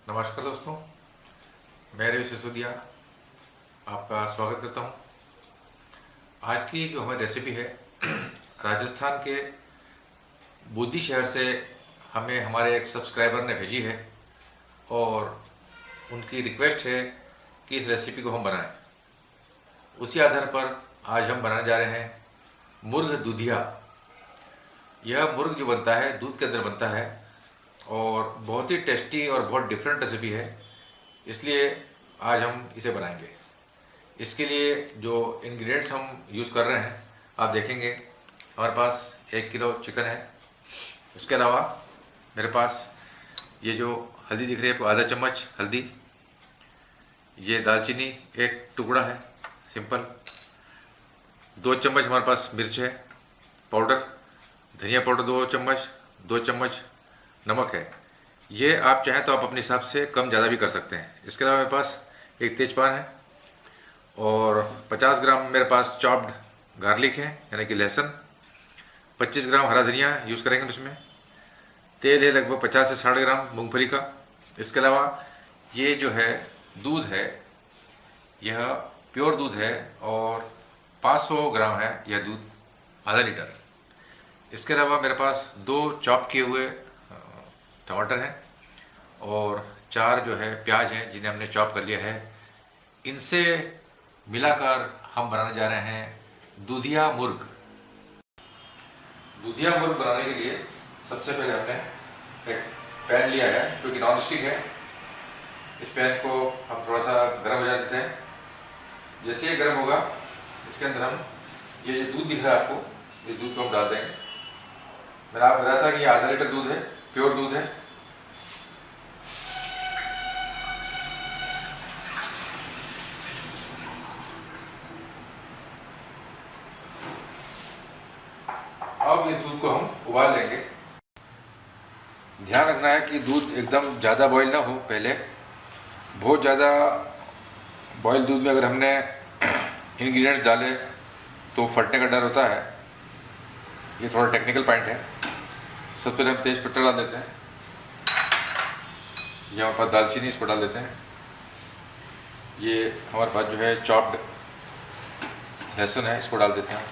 नमस्कार दोस्तों, मैं रवि सिसोदिया आपका स्वागत करता हूं। आज की जो हमारी रेसिपी है राजस्थान के बूंदी शहर से हमें हमारे एक सब्सक्राइबर ने भेजी है और उनकी रिक्वेस्ट है कि इस रेसिपी को हम बनाएं। उसी आधार पर आज हम बनाने जा रहे हैं मुर्ग दूधिया। यह मुर्ग जो बनता है दूध के अंदर बनता है और बहुत ही टेस्टी और बहुत डिफरेंट रेसिपी है, इसलिए आज हम इसे बनाएंगे। इसके लिए जो इंग्रेडिएंट्स हम यूज़ कर रहे हैं आप देखेंगे। हमारे पास 1 किलो चिकन है। उसके अलावा मेरे पास ये जो हल्दी दिख रही है आपको, आधा चम्मच हल्दी। ये दालचीनी एक टुकड़ा है सिंपल। 2 चम्मच हमारे पास मिर्च है पाउडर। धनिया पाउडर 2 चम्मच। 2 चम्मच नमक है। ये आप चाहें तो आप अपने हिसाब से कम ज़्यादा भी कर सकते हैं। इसके अलावा मेरे पास एक तेज़पान है और 50 ग्राम मेरे पास चॉप्ड गार्लिक है, यानी कि लहसुन। 25 ग्राम हरा धनिया यूज़ करेंगे इसमें। तेल है लगभग 50 से 60 ग्राम मूंगफली का। इसके अलावा ये जो है दूध है, यह प्योर दूध है और 500 ग्राम है यह दूध, आधा लीटर। इसके अलावा मेरे पास 2 चॉप किए हुए टमाटर हैं और 4 जो है प्याज हैं जिन्हें हमने चॉप कर लिया है। इनसे मिलाकर हम बनाने जा रहे हैं दूधिया मुर्ग। दूधिया मुर्ग बनाने के लिए सबसे पहले हमने एक पैन लिया है जो कि नॉन स्टिक है। इस पैन को हम थोड़ा सा गर्म हो जाने देते हैं। जैसे ये गर्म होगा इसके अंदर हम ये जो दूध दिख रहा है आपको, इस दूध को हम डाल देंगे। मैंने आपको बताया था कि ये आधा लीटर दूध है, प्योर दूध है। अब इस दूध को हम उबाल लेंगे। ध्यान रखना है कि दूध एकदम ज़्यादा बॉईल ना हो। पहले बहुत ज़्यादा बॉईल दूध में अगर हमने इंग्रेडिएंट्स डाले तो फटने का डर होता है। ये थोड़ा टेक्निकल पॉइंट है। सबसे पहले हम तेज पत्ता डाल देते हैं। ये हमारे पास दालचीनी, इसको डाल देते हैं। ये हमारे पास जो है चॉप्ड लहसुन है, इसको डाल देते हैं।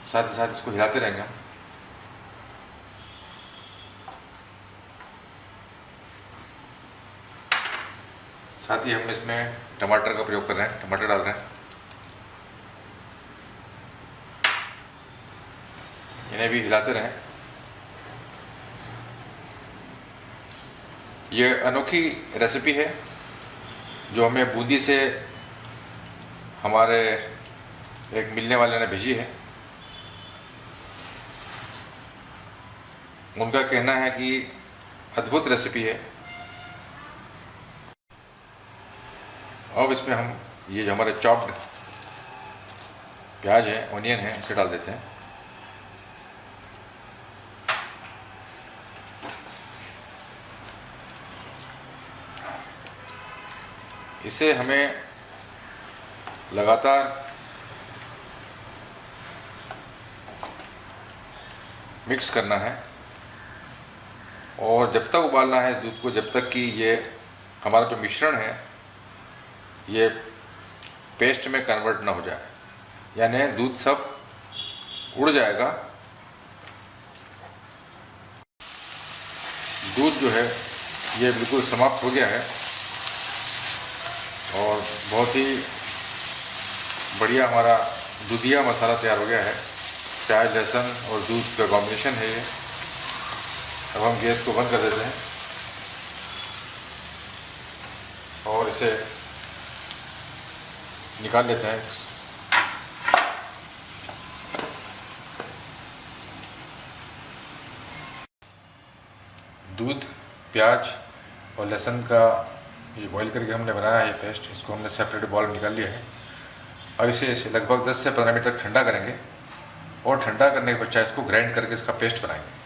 साथ ही साथ इसको हिलाते रहेंगे हम। साथ ही हम इसमें टमाटर का प्रयोग कर रहे हैं, टमाटर डाल रहे हैं। इन्हें भी हिलाते रहें। ये अनोखी रेसिपी है जो हमें बूंदी से हमारे एक मिलने वाले ने भेजी है। उनका कहना है कि अद्भुत रेसिपी है। अब इसमें हम ये जो हमारे चॉप्ड प्याज है, ऑनियन है, इसे डाल देते हैं। इसे हमें लगातार मिक्स करना है और जब तक उबालना है इस दूध को, जब तक कि ये हमारा जो मिश्रण है ये पेस्ट में कन्वर्ट ना हो जाए, यानी दूध सब उड़ जाएगा। दूध जो है ये बिल्कुल समाप्त हो गया है और बहुत ही बढ़िया हमारा दूधिया मसाला तैयार हो गया है। प्याज, लहसुन और दूध का कॉम्बिनेशन है ये। अब हम गैस को बंद कर देते हैं और इसे निकाल लेते हैं। दूध, प्याज और लहसुन का ये बॉईल करके हमने बनाया है पेस्ट, इसको हमने सेपरेट बॉल में निकाल लिया है। अब इसे लगभग 10 से 15 मिनट तक ठंडा करेंगे और ठंडा करने के पश्चात इसको ग्राइंड करके इसका पेस्ट बनाएंगे।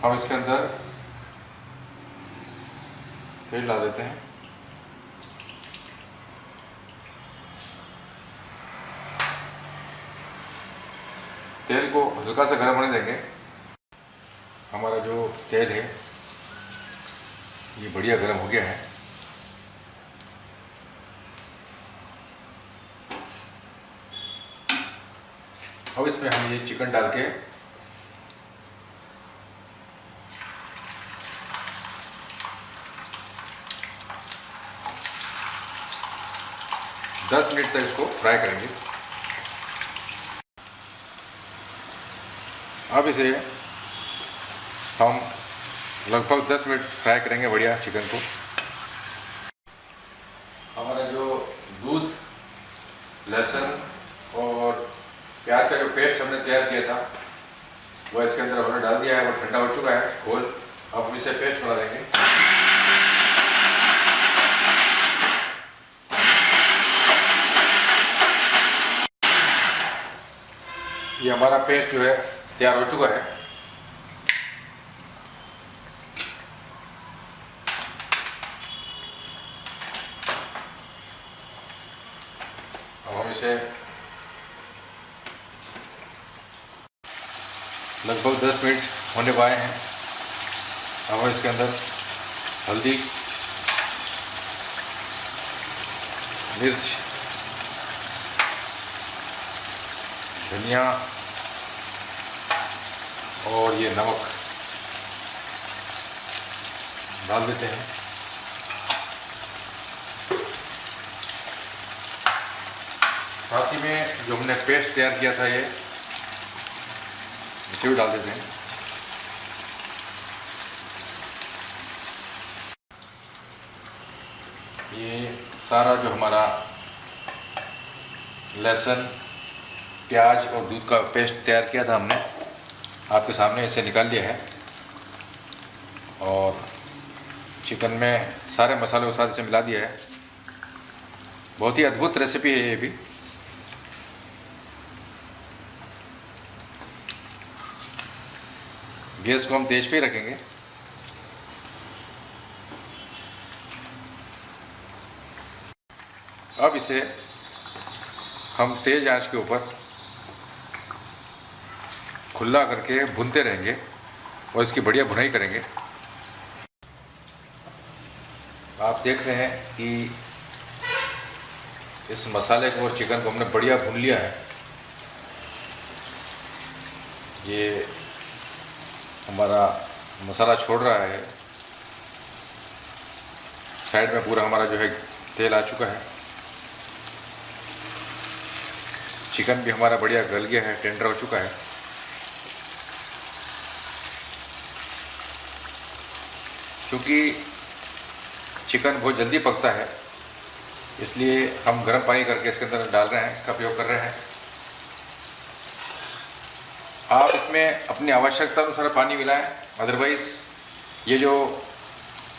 अब इसके अंदर तेल डाल देते हैं। तेल को हल्का सा गर्म होने देंगे। हमारा जो तेल है ये बढ़िया गर्म हो गया है। अब इसमें हम ये चिकन डाल के दस मिनट तक इसको फ्राई करेंगे। अब इसे हम लगभग 10 मिनट फ्राई करेंगे बढ़िया चिकन को। हमारा जो दूध, लहसुन और प्याज का जो पेस्ट हमने तैयार किया था वो इसके अंदर हमने डाल दिया है। वो ठंडा हो चुका है घोल। अब हम इसे पेस्ट बना देंगे। ये हमारा पेस्ट जो है तैयार हो चुका है। अब हम इसे लगभग 10 मिनट होने को आए हैं। अब हम इसके अंदर हल्दी, मिर्च, धनिया और ये नमक डाल देते हैं। साथ ही में जो हमने पेस्ट तैयार किया था ये इसे भी डाल देते हैं। ये सारा जो हमारा लहसुन, प्याज और दूध का पेस्ट तैयार किया था हमने, आपके सामने इसे निकाल लिया है और चिकन में सारे मसालों के साथ इसे मिला दिया है। बहुत ही अद्भुत रेसिपी है ये भी। गैस को हम तेज पे ही रखेंगे। अब इसे हम तेज आंच के ऊपर खुला करके भूनते रहेंगे और इसकी बढ़िया भुनाई करेंगे। आप देख रहे हैं कि इस मसाले को और चिकन को हमने बढ़िया भून लिया है। ये हमारा मसाला छोड़ रहा है। साइड में पूरा हमारा जो है तेल आ चुका है। चिकन भी हमारा बढ़िया गल गया है, टेंडर हो चुका है। क्योंकि चिकन बहुत जल्दी पकता है इसलिए हम गर्म पानी करके इसके अंदर डाल रहे हैं, इसका प्रयोग कर रहे हैं। आप इसमें अपनी आवश्यकता अनुसार पानी मिलाएं, अदरवाइज़ ये जो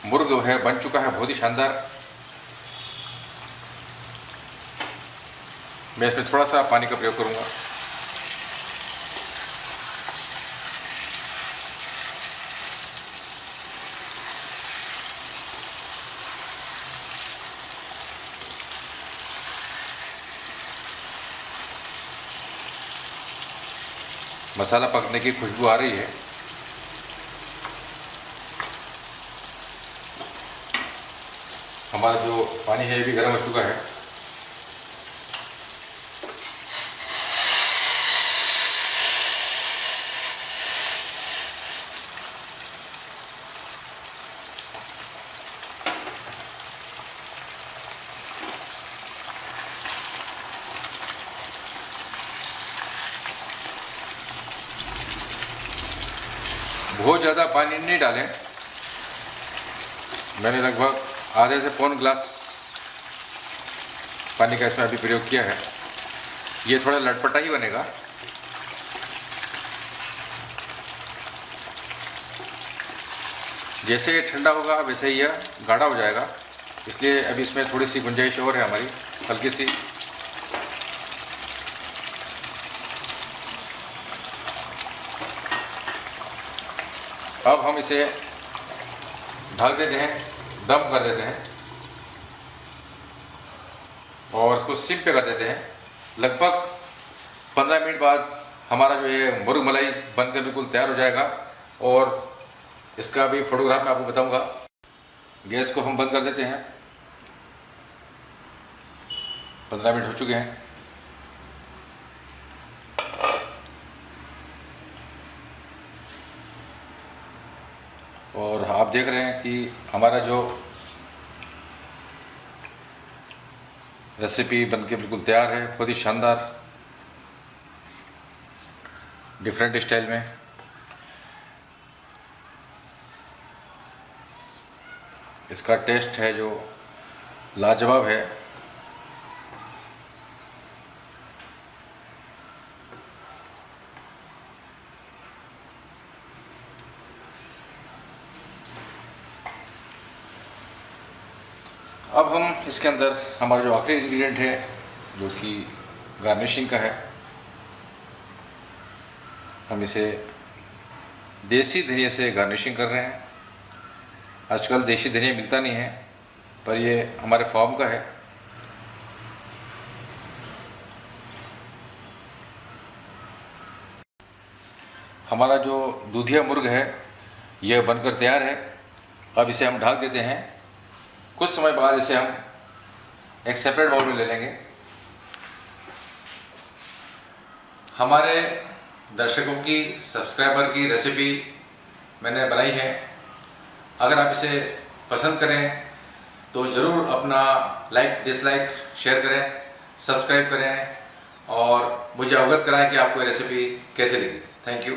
मुर्ग है बन चुका है बहुत ही शानदार। मैं इसमें थोड़ा सा पानी का प्रयोग करूंगा। मसाला पकने की खुशबू आ रही है। हमारा जो पानी है ये भी गर्म हो चुका है। बहुत ज़्यादा पानी नहीं डालें। मैंने लगभग आधे से पौन गिलास पानी का इसमें अभी प्रयोग किया है। ये थोड़ा लटपटा ही बनेगा। जैसे ये ठंडा होगा वैसे ही यह गाढ़ा हो जाएगा, इसलिए अभी इसमें थोड़ी सी गुंजाइश और है हमारी, हल्की सी। अब हम इसे ढक देते हैं, दम कर देते हैं और इसको सिम पे कर देते हैं। लगभग 15 मिनट बाद हमारा जो ये मुर्ग मलाई बनकर बिल्कुल तैयार हो जाएगा और इसका भी फोटोग्राफ मैं आपको बताऊंगा। गैस को हम बंद कर देते हैं। 15 मिनट हो चुके हैं और आप देख रहे हैं कि हमारा जो रेसिपी बनके बिल्कुल तैयार है, बहुत ही शानदार डिफरेंट स्टाइल में। इसका टेस्ट है जो लाजवाब है। अब हम इसके अंदर हमारा जो आखिरी इंग्रेडिएंट है जो कि गार्निशिंग का है, हम इसे देसी धनिया से गार्निशिंग कर रहे हैं। आजकल देसी धनिया मिलता नहीं है, पर ये हमारे फार्म का है। हमारा जो दूधिया मुर्ग है यह बनकर तैयार है। अब इसे हम ढक देते हैं। कुछ समय बाद इसे हम एक सेपरेट बाउल में ले लेंगे। हमारे दर्शकों की, सब्सक्राइबर की रेसिपी मैंने बनाई है। अगर आप इसे पसंद करें तो ज़रूर अपना लाइक, डिसलाइक, शेयर करें, सब्सक्राइब करें और मुझे अवगत कराएं कि आपको ये रेसिपी कैसे लगी। Thank you.